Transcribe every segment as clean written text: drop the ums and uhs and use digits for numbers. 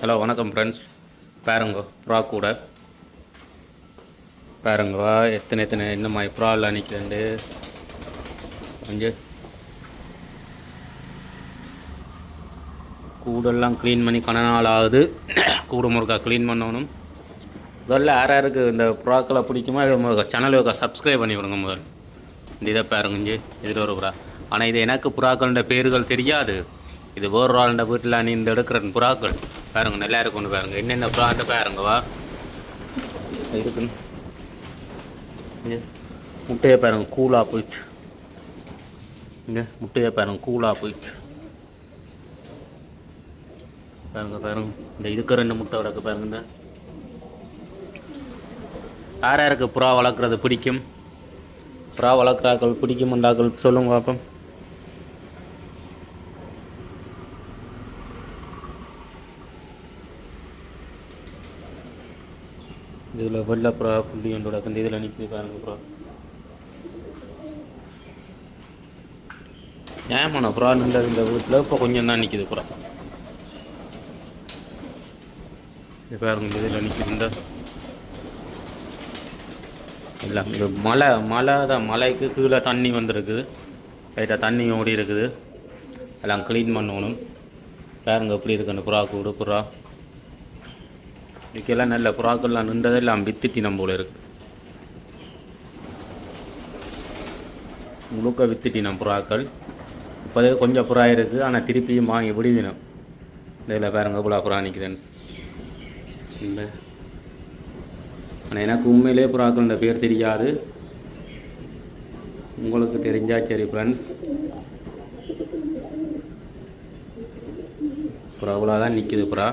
Hello வணக்கம் friends. பாருங்க ப்ரா கூட பாருங்கவா எத்தனை இந்த மாதிரி ப்ராலாம் நிற்கிறேன்ட்டு கொஞ்சம் கூடெல்லாம் க்ளீன் பண்ணி நாள் ஆகுது. கூட முருக்கா க்ளீன் பண்ணணும். முதல்ல யாருக்கு இந்த ப்ராக்களை பிடிக்குமோ சேனலுக்கு சப்ஸ்கிரைப் பண்ணி விடுங்க. முதல் இந்த இதை பாருங்க, இதில் ஒரு புறா. ஆனால் இது எனக்கு புறாக்களோட பேர்கள் தெரியாது. இது வேறு ஆளுண்ட வீட்டில் நீ இந்த எடுக்கிற புறாக்கள் பாருங்க, நல்லா இருக்குன்னு பாருங்க. என்னென்ன புறாண்ட பாருங்கவா இருக்குன்னு முட்டையை பாருங்க, கூலாக போயிட்டு இங்கே முட்டையை பாருங்க, கூலாக போயிட்டு பாருங்க பாருங்க. இந்த இதுக்கு 2 முட்டை வளர்க்க பாருங்க. இந்த யாருக்கு புறா வளர்க்குறது பிடிக்கும்? புறா வளர்க்குறாக்கள் பிடிக்கும்ண்டாக்கள் சொல்லுங்க பார்ப்போம். இதில் வெள்ளை புறா புள்ளி ஒன்றோட இந்த இதில் நிற்கி பாருங்க புறா. ஏமான புறா நின்ற இந்த வீட்டில் இப்போ கொஞ்சம் தான் நிற்கிது புறா. இது பாருங்க, இந்த இதில் நிற்கிது. இந்த எல்லாம் இது மழை தான். மலைக்கு கீழே தண்ணி வந்துருக்குது. லைட்டாக தண்ணி ஓடி இருக்குது. எல்லாம் க்ளீன் பண்ணணும். பாருங்க எப்படி இருக்குன்னு புறா கூடு. புறா இதுக்கெல்லாம் நல்ல புறாக்கள்லாம் நின்றதெல்லாம் வித்துட்டினம் போல இருக்குது. முழுக்க வித்துட்டினம் புறாக்கள். இப்போதே கொஞ்சம் புறா இருக்குது, ஆனால் திருப்பியும் வாங்கி விடுவினோம். இதில் பாருங்க புறா புறா நிற்கிறேன்னு. இந்த ஆனால் எனக்கு உண்மையிலே புறாக்களோட பேர் தெரியாது. உங்களுக்கு தெரிஞ்சா சரி ஃப்ரெண்ட்ஸ். புறா அவ்வளோ தான் நிற்கிது புறா.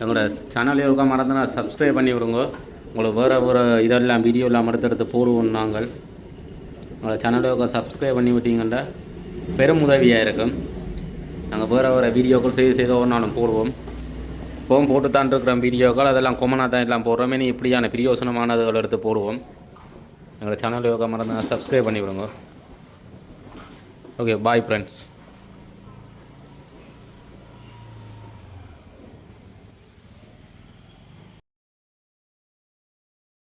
எங்களோட சேனல் இருக்க மறந்துனா சப்ஸ்கிரைப் பண்ணி விடுங்க. உங்களுக்கு வேறு இதெல்லாம் வீடியோ எல்லாம் அடுத்தடுத்து போடுவோம். நாங்கள் உங்களோட சேனலுக்கு சப்ஸ்கிரைப் பண்ணி விட்டீங்கன்னா பெரும் உதவியாக இருக்கும். நாங்கள் வேறு வீடியோக்கள் செய்து ஒரு நாளும் போடுவோம். இப்போவும் போட்டு தான் இருக்கிற வீடியோக்கள் அதெல்லாம் கொமனாக தான் எல்லாம் போடுறோமே. நீ இப்படியான பிரியோசனமானதுகள் எடுத்து போடுவோம். எங்களோட சேனல் யோகா மறந்து சப்ஸ்கிரைப் பண்ணி விடுங்க. Okay, bye friends.